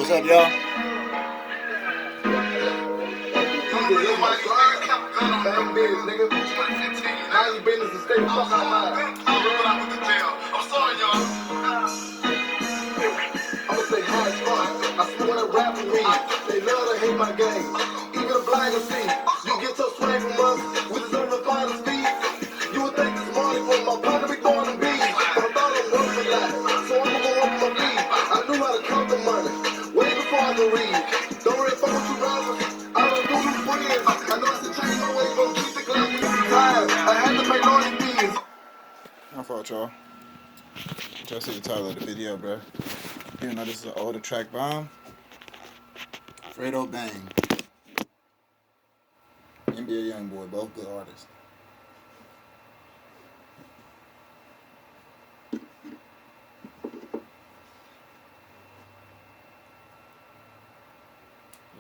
What's up, y'all? Bang business, nigga. Now you business and stay the fuck out of mine. I'm sorry, y'all. I'ma say high as fuck. I swear to rap with me. They love to hate my game. Even a blind can see. You get your swag from us. We deserve the final speed. You would think this morning when my partner be born and bees. But I thought I'm worth a lot. So I'ma go up my feet. I knew how to count the money. Way before I could read. Don't really fuck with you rappers. I don't do new friends. I know it's a change my way from keep the glass when you tired. I had to pay lawyer fees. My fault, y'all. Y'all see the title of the video, bro. Even though this is an older track bomb. Fredo Bang. NBA Youngboy, both good artists. They're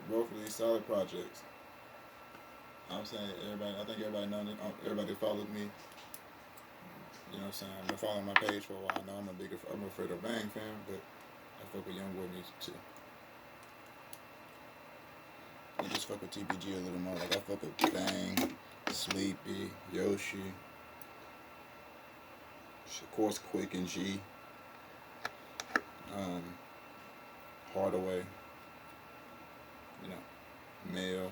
both really solid projects. I'm saying I think everybody knows it. Everybody follows me. You know what I'm saying? I've been following my page for a while. I know I'm a Fredo Bang fan, but I fuck with Youngboy music too. I just fuck with TPG a little more. Like I fuck with Bang, Sleepy, Yoshi, of course Quick and G, Hardaway, you know, Mail.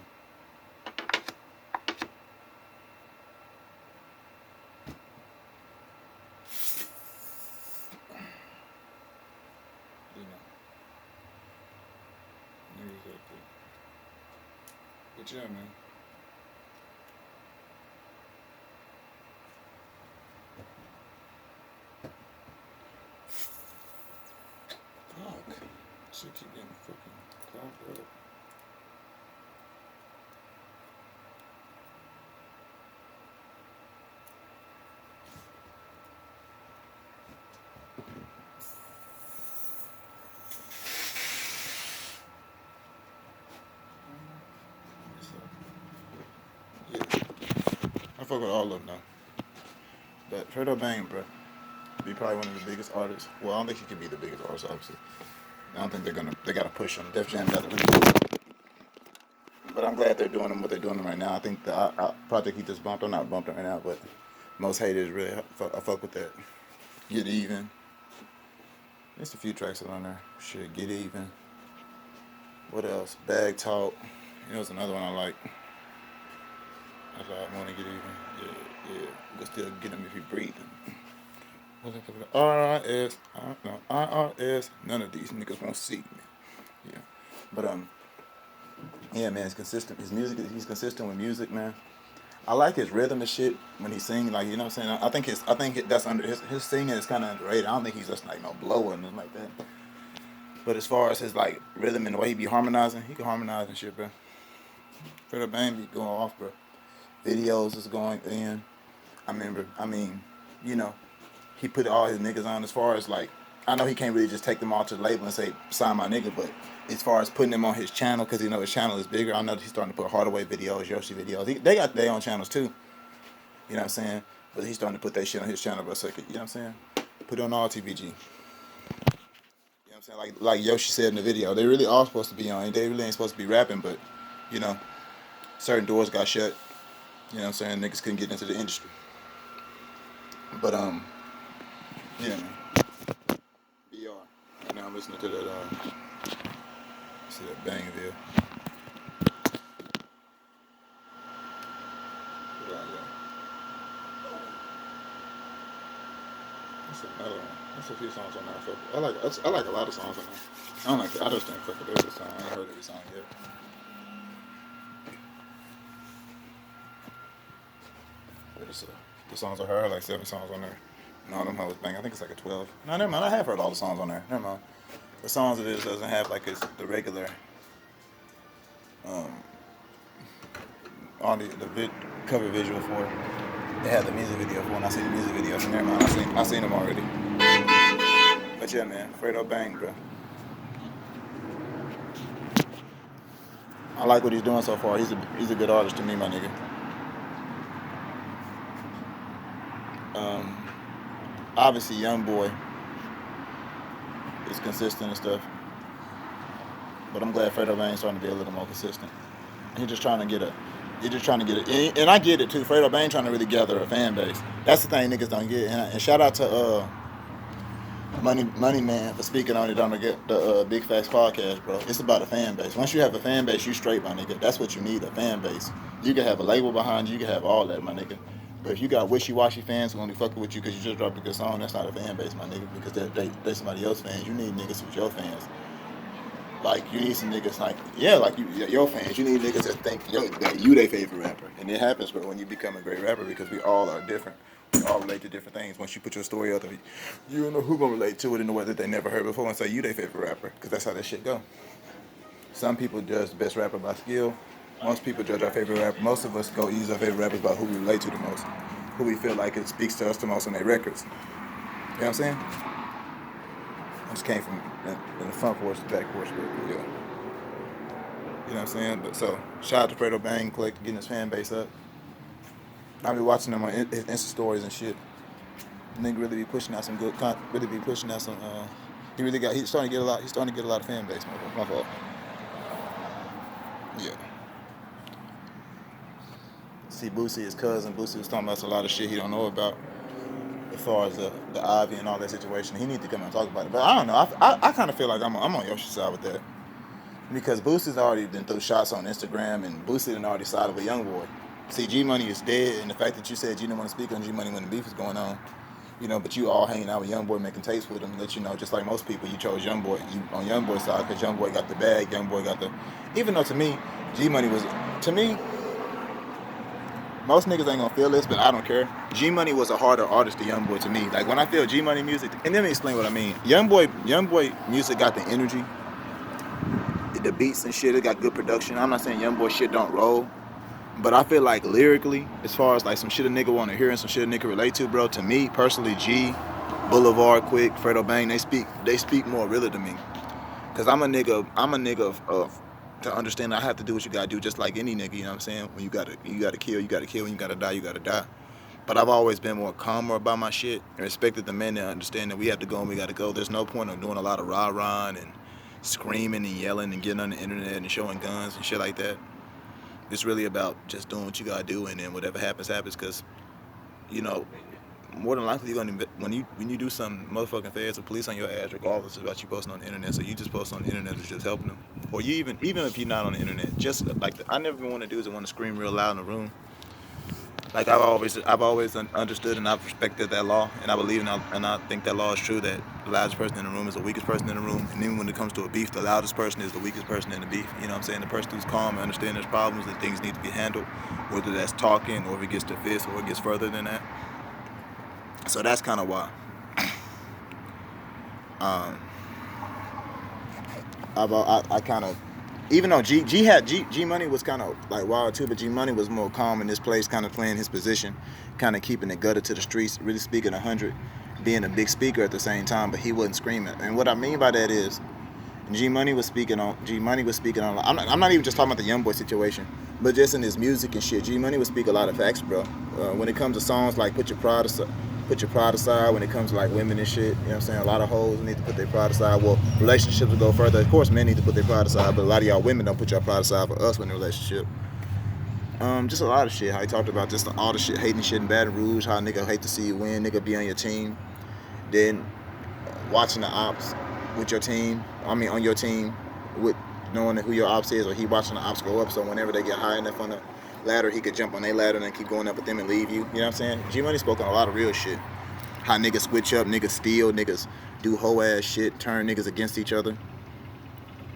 You know, niggas like that. But yeah, man. Fuck. Shit keep getting fucking clogged up. Yeah. I fuck with all of them now. But Fredo Bang, bro, be probably one of the biggest artists. Well, I don't think he could be the biggest artist, obviously. I don't think they gotta push him. Def Jam got to really push him. But I'm glad they're doing what they're doing right now. I think the project he just bumped, I'm not bumped right now, but Most Hated really, I fuck with that. Get Even. There's a few tracks on there. Shit, Get Even. What else? Bag Talk. You know, it's another one I like. That's why I want to get even. Yeah. You can still get them if you breathe them. What's it called? RIS. No, IRS. None of these niggas won't see me. Yeah. But, yeah, man, it's consistent. His music, he's consistent with music, man. I like his rhythm and shit when he sings, like, you know what I'm saying? I think that's under, his singing is kind of underrated. I don't think he's just like no blower or nothing like that. But as far as his, like, rhythm and the way he be harmonizing, he can harmonize and shit, bro. Fredo Bang be going off, bro. Videos is going in. You know, he put all his niggas on as far as, like, I know he can't really just take them all to the label and say, sign my nigga, but as far as putting them on his channel, because, you know, his channel is bigger, I know that he's starting to put Hardaway videos, Yoshi videos. They got their own channels, too. You know what I'm saying? But he's starting to put that shit on his channel, bro. So, you know what I'm saying? Put it on all TVG. You know what I'm saying? Like Yoshi said in the video, they really are supposed to be on. They really ain't supposed to be rapping, but, you know, certain doors got shut. You know what I'm saying? Niggas couldn't get into the industry. But, yeah, man. BR. Right now I'm listening to that, see that Bangville. That's another one. That's a few songs on there. I like a lot of songs on there. I don't like it. I just think fuck it. There's a song. I ain't heard every song yet. The songs I heard, like 7 songs on there. No, them hoes bang. I think it's like a 12. No, never mind. I have heard all the songs on there. Never mind. The songs it is doesn't have like the regular on the cover visual for it. They had the music video for it, and I seen the music video. So never mind. I seen them already. But yeah, man, Fredo Bang, bro. I like what he's doing so far. He's a good artist to me, my nigga. Obviously, Youngboy is consistent and stuff. But I'm glad Fredo Bang's starting to be a little more consistent. He's just trying to get a. He's just trying to get it, and I get it too. Fredo Bang trying to really gather a fan base. That's the thing niggas don't get. And shout out to Money Man for speaking on it on the Big Facts podcast, bro. It's about a fan base. Once you have a fan base, you straight, my nigga. That's what you need, a fan base. You can have a label behind you. You can have all that, my nigga. But if you got wishy-washy fans who only fucking with you because you just dropped a good song, that's not a fan base, my nigga. Because they're somebody else's fans. You need niggas who's your fans. Like, you need some niggas like, yeah, like your fans. You need niggas that think that you their favorite rapper. And it happens, bro, when you become a great rapper because we all are different. We all relate to different things. Once you put your story out there, you don't know who gonna relate to it in a way that they never heard before and say you their favorite rapper. Because that's how that shit go. Some people judge the best rapper by skill. Most people judge our favorite rapper. Most of us go use our favorite rappers by who we relate to the most. Who we feel like it speaks to us the most on their records. You know what I'm saying? I just came from in the front porch to the back porch, but yeah. You know what I'm saying? But so, shout out to Fredo Bang, Collector, getting his fan base up. I be watching him on his Insta stories and shit. Nigga really be pushing out some good content. Really be pushing out some. He's starting to get a lot. He's starting to get a lot of fan base. My fault. Yeah. See, Boosie, his cousin. Boosie was talking about a lot of shit he don't know about. As far as the Ivy and all that situation, he need to come and talk about it. But I don't know. I kind of feel like I'm on Yoshi's side with that because Boosie's already been through shots on Instagram, and Boosie done already sided with youngboy. See, G Money is dead, and the fact that you said you didn't want to speak on G Money when the beef was going on, you know, but you all hanging out with youngboy, making tapes with him, let you know, just like most people, you chose youngboy. You on youngboy's side because youngboy got the bag, youngboy got the. Even though to me, G Money was to me. Most niggas ain't gonna feel this, but I don't care. G Money was a harder artist than Youngboy to me. Like when I feel G Money music, and let me explain what I mean. Youngboy music got the energy, the beats and shit. It got good production. I'm not saying Youngboy shit don't roll, but I feel like lyrically, as far as like some shit a nigga want to hear and some shit a nigga relate to, bro. To me personally, G, Boulevard, Quick, Fredo Bang, they speak more realer to me. Cause I'm a nigga of to understand I have to do what you gotta do just like any nigga, you know what I'm saying? When you gotta kill, you gotta kill. When you gotta die, you gotta die. But I've always been more calmer about my shit and respected the men that understand that we have to go and we gotta go. There's no point of doing a lot of rah-rah and screaming and yelling and getting on the internet and showing guns and shit like that. It's really about just doing what you gotta do, and then whatever happens, cause, you know, more than likely you're gonna when you do something, motherfucking feds or police on your ass regardless of what you posting on the internet. So you just post on the internet is just helping them. Or you even if you're not on the internet, just like I never want to do is I want to scream real loud in the room. Like I've always understood and I've respected that law, and I believe and I think that law is true, that the loudest person in the room is the weakest person in the room, and even when it comes to a beef, the loudest person is the weakest person in the beef. You know what I'm saying? The person who's calm and understands there's problems and things need to be handled, whether that's talking or if it gets to fists or it gets further than that. So that's kind of why. I kind of, even though G Money was kind of like wild too, but G Money was more calm in this place, kind of playing his position, kind of keeping it gutter to the streets, really speaking 100, being a big speaker at the same time, but he wasn't screaming. And what I mean by that is, G Money was speaking on. I'm not even just talking about the Youngboy situation, but just in his music and shit. G Money would speak a lot of facts, bro. When it comes to songs like Put Your Pride Aside, when it comes to like women and shit, you know what I'm saying? A lot of hoes need to put their pride aside. Well, relationships will go further. Of course, men need to put their pride aside, but a lot of y'all women don't put your pride aside for us in a relationship. Just a lot of shit. How he talked about just all the shit, hating shit in Baton Rouge, how a nigga hate to see you win, nigga be on your team. Then watching the ops with your team, on your team, with knowing who your ops is, or he watching the ops go up, so whenever they get high enough on the ladder, he could jump on their ladder and then keep going up with them and leave you. You know what I'm saying? G Money spoke on a lot of real shit. How niggas switch up, niggas steal, niggas do hoe ass shit, turn niggas against each other.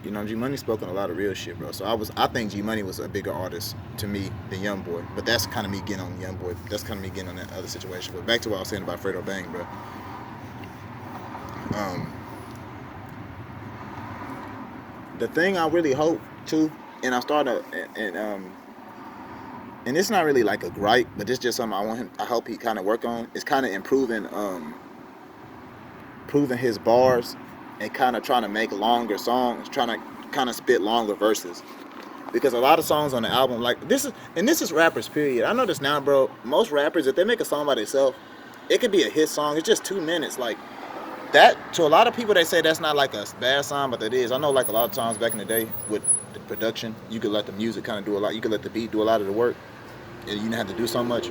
You know, G Money spoke on a lot of real shit, bro. So I think G Money was a bigger artist to me than Youngboy. But that's kind of me getting on Youngboy. That's kind of me getting on that other situation. But back to what I was saying about Fredo Bang, bro. The thing I really hope too, and I started, and it's not really like a gripe, but it's just something I hope he kind of work on. Is kind of improving his bars and kind of trying to make longer songs, trying to kind of spit longer verses. Because a lot of songs on the album, like this is rappers, period. I know this now, bro. Most rappers, if they make a song by themselves, it could be a hit song. It's just 2 minutes. Like that to a lot of people they say that's not like a bad sign, but it is. I know like a lot of times back in the day with the production, you could let the music kind of do a lot. You could let the beat do a lot of the work, and you didn't have to do so much.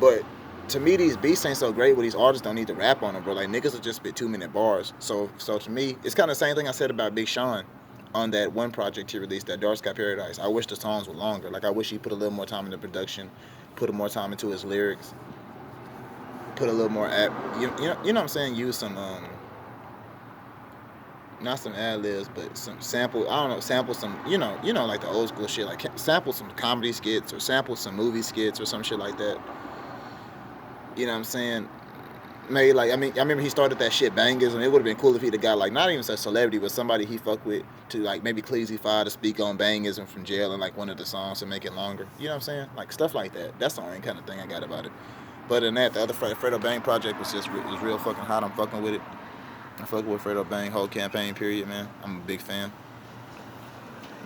But to me, these beats ain't so great where these artists don't need to rap on them, bro. Like niggas will just spit 2-minute bars. So to me, it's kind of the same thing I said about Big Sean on that one project he released, that Dark Sky Paradise. I wish the songs were longer. Like I wish he put a little more time in the production, put more time into his lyrics, put a little more you know what I'm saying? Use some not some ad libs, but some sample. I don't know, sample some. Like the old school shit. Like sample some comedy skits or sample some movie skits or some shit like that. You know what I'm saying? Maybe like I remember he started that shit Bangers, and it would have been cool if he'd have got like not even a celebrity, but somebody he fucked with to like maybe Cleasy Five to speak on Bangers and from jail and like one of the songs to make it longer. You know what I'm saying? Like stuff like that. That's the only kind of thing I got about it. But other than that, the other Fredo Bang project was real fucking hot. I'm fucking with it. I fuck with Fredo Bang whole campaign period, man. I'm a big fan.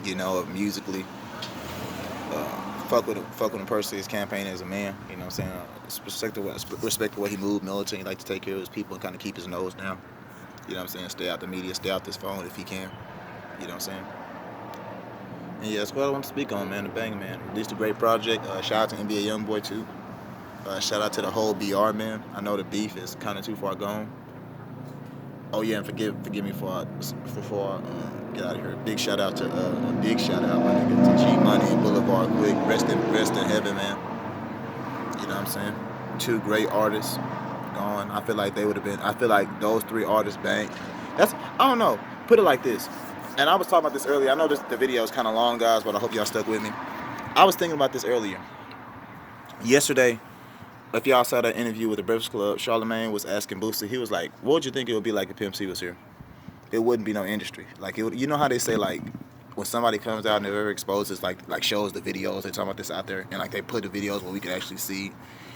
Musically. Fuck with him personally. His campaign as a man. You know what I'm saying? Respect the way he moved militant. He like to take care of his people and kind of keep his nose down. You know what I'm saying? Stay out the media. Stay out this phone if he can. You know what I'm saying? And yeah, that's what I want to speak on, man. The Bang Man released a great project. Shout out to NBA Youngboy too. Shout out to the whole BR, man. I know the beef is kind of too far gone. Oh yeah, and forgive me before I get out of here. Big shout out, my nigga, to G Money and Boulevard Quick. Rest in heaven, man. You know what I'm saying? 2 great artists gone. I feel like those 3 artists bang. I don't know. Put it like this. And I was talking about this earlier. I know the video is kind of long, guys, but I hope y'all stuck with me. I was thinking about this earlier. Yesterday, if y'all saw that interview with the Breakfast Club, Charlamagne was asking Boosie, he was like, what would you think it would be like if Pimp C was here? It wouldn't be no industry. Like, you know how they say, like, when somebody comes out and they're very exposed, it's like shows the videos, they talk about this out there, and like they put the videos where we can actually see,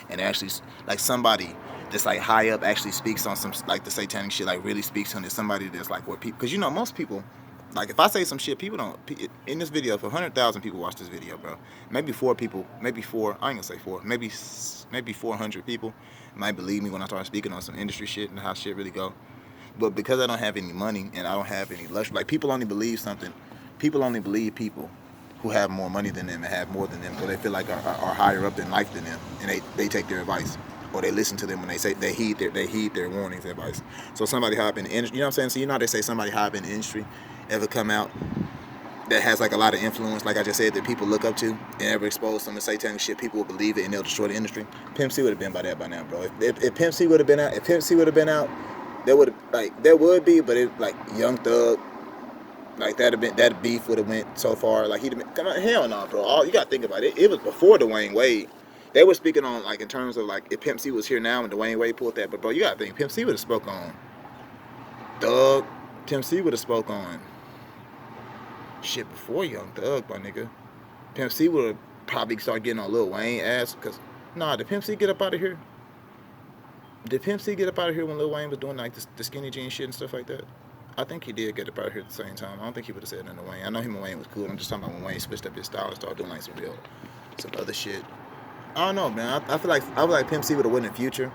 and actually, like somebody that's like high up actually speaks on some, like the satanic shit, like really speaks on it. Somebody that's like what people, because most people, like if I say some shit, people don't, in this video, if 100,000 people watch this video, bro, maybe 4 people, I ain't gonna say 4, maybe 400 people might believe me when I start speaking on some industry shit and how shit really go. But because I don't have any money and I don't have any luxury, like people only believe people who have more money than them and have more than them, or they feel like are higher up in life than them, and they take their advice, or they listen to them when they say they heed their warnings, advice. So somebody high up in the industry, you know what I'm saying? So you know how they say somebody high up in the industry ever come out that has like a lot of influence, like I just said, that people look up to, and ever expose some of the satanic shit, people will believe it and they'll destroy the industry. Pimp C would have been by now, bro. If Pimp C would have been out, there would be, but it like Young Thug, like that beef would have went so far. Like he'd have been, come on, hell no, bro. You gotta think about it. It was before Dwayne Wade. They were speaking on like in terms of like if Pimp C was here now and Dwayne Wade pulled that, but bro, you gotta think Pimp C would have spoke on Thug. Pimp C would have spoke on shit before Young Thug, my nigga. Pimp C would have probably started getting on Lil Wayne ass, cause did Pimp C get up out of here? Did Pimp C get up out of here when Lil Wayne was doing like the skinny jeans shit and stuff like that? I think he did get up out of here at the same time. I don't think he would have said nothing to Wayne. I know him and Wayne was cool. I'm just talking about when Wayne switched up his style and started doing like some other shit. I don't know, man. I feel like Pimp C would have won in the future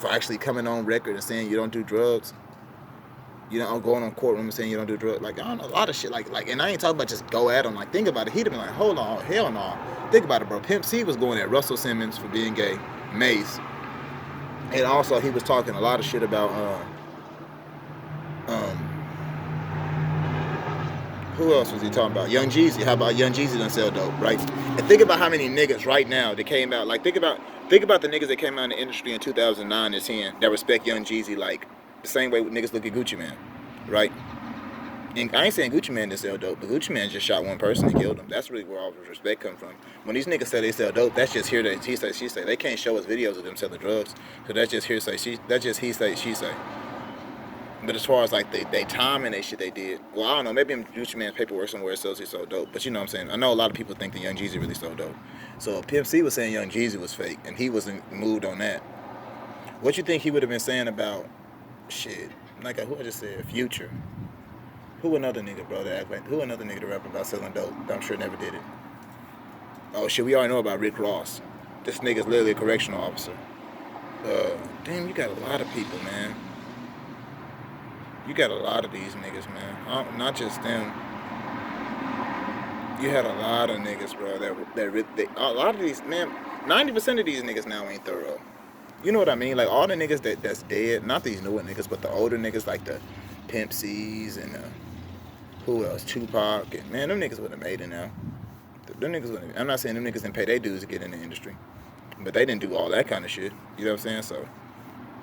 for actually coming on record and saying you don't do drugs. Going on courtroom and saying you don't do drugs. Like, I don't know, a lot of shit. Like, and I ain't talking about just go at him. Like, think about it. He'd have been like, hold on, hell no. Think about it, bro. Pimp C was going at Russell Simmons for being gay, Mace. And also, he was talking a lot of shit about, who else was he talking about? Young Jeezy. How about Young Jeezy done sell dope, right? And think about how many niggas right now that came out. Like, think about the niggas that came out in the industry in 2009 and 10 that respect Young Jeezy like the same way niggas look at Gucci Mane, right? And I ain't saying Gucci Mane didn't sell dope, but Gucci Mane just shot one person and killed him. That's really where all the respect comes from. When these niggas say they sell dope, that's just hearsay, he say, she say. They can't show us videos of them selling drugs, so that's just hearsay. That's just he say, she say. But as far as like they time and they shit they did, well, I don't know. Maybe in Gucci Mane's paperwork somewhere it says he sold dope. But you know what I'm saying? I know a lot of people think that Young Jeezy really sold dope. So Pimp C was saying Young Jeezy was fake, and he wasn't moved on that. What you think he would have been saying about shit? Like who I just said, Future. Who another nigga, bro, who another nigga to rap about selling dope that I'm sure never did it? Oh shit, we already know about Rick Ross. This nigga's literally a correctional officer. Damn, you got a lot of people, man. You got a lot of these niggas, man. Not just them. You had a lot of niggas, bro. A lot of these, man. 90% of these niggas now ain't thorough. You know what I mean? Like all the niggas that's dead. Not these newer niggas, but the older niggas like the Pimp C's and who else? Tupac and man, them niggas would have made it now. Them niggas would. I'm not saying them niggas didn't pay their dues to get in the industry, but they didn't do all that kind of shit. You know what I'm saying? So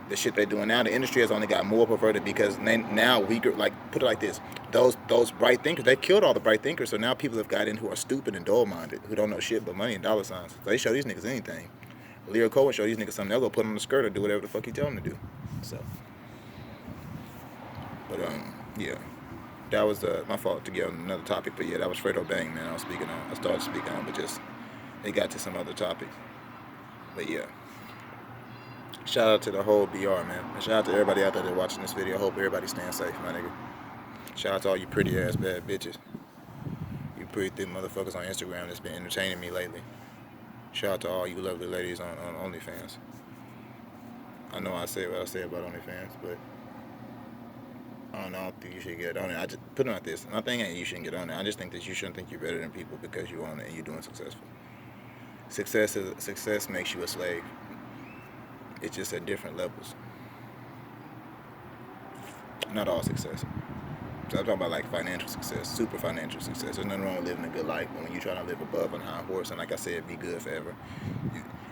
the shit they doing now, the industry has only got more perverted because now weaker. Like put it like this: those bright thinkers, they killed all the bright thinkers. So now people have got in who are stupid and dull-minded, who don't know shit but money and dollar signs. So they show these niggas anything. Leo Cole show these niggas something. They'll go put on the skirt or do whatever the fuck he tell them to do. So, but yeah, that was my fault to get on another topic. But yeah, that was Fredo Bang, man. I started speaking on, but just they got to some other topics. But yeah. Shout out to the whole BR, man. And shout out to everybody out there that's watching this video. I hope everybody's staying safe, my nigga. Shout out to all you pretty ass bad bitches. You pretty thick motherfuckers on Instagram that's been entertaining me lately. Shout out to all you lovely ladies on OnlyFans. I know I say what I say about OnlyFans, but I don't know. I don't think you should get on it. I just put it like this. My thing ain't you shouldn't get on it. I just think that you shouldn't think you're better than people because you own it and you're doing successful. Success makes you a slave. It's just at different levels. Not all success. So I'm talking about like financial success, super financial success. There's nothing wrong with living a good life, but when you're trying to live above on a high horse, and like I said, be good forever,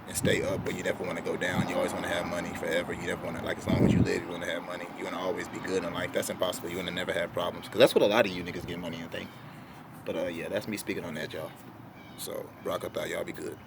and stay up, but you never want to go down. You always want to have money forever. You never want to, like, as long as you live, you want to have money. You want to always be good in life. That's impossible. You want to never have problems, because that's what a lot of you niggas get money and think. But yeah, that's me speaking on that, y'all. So rock up, y'all be good.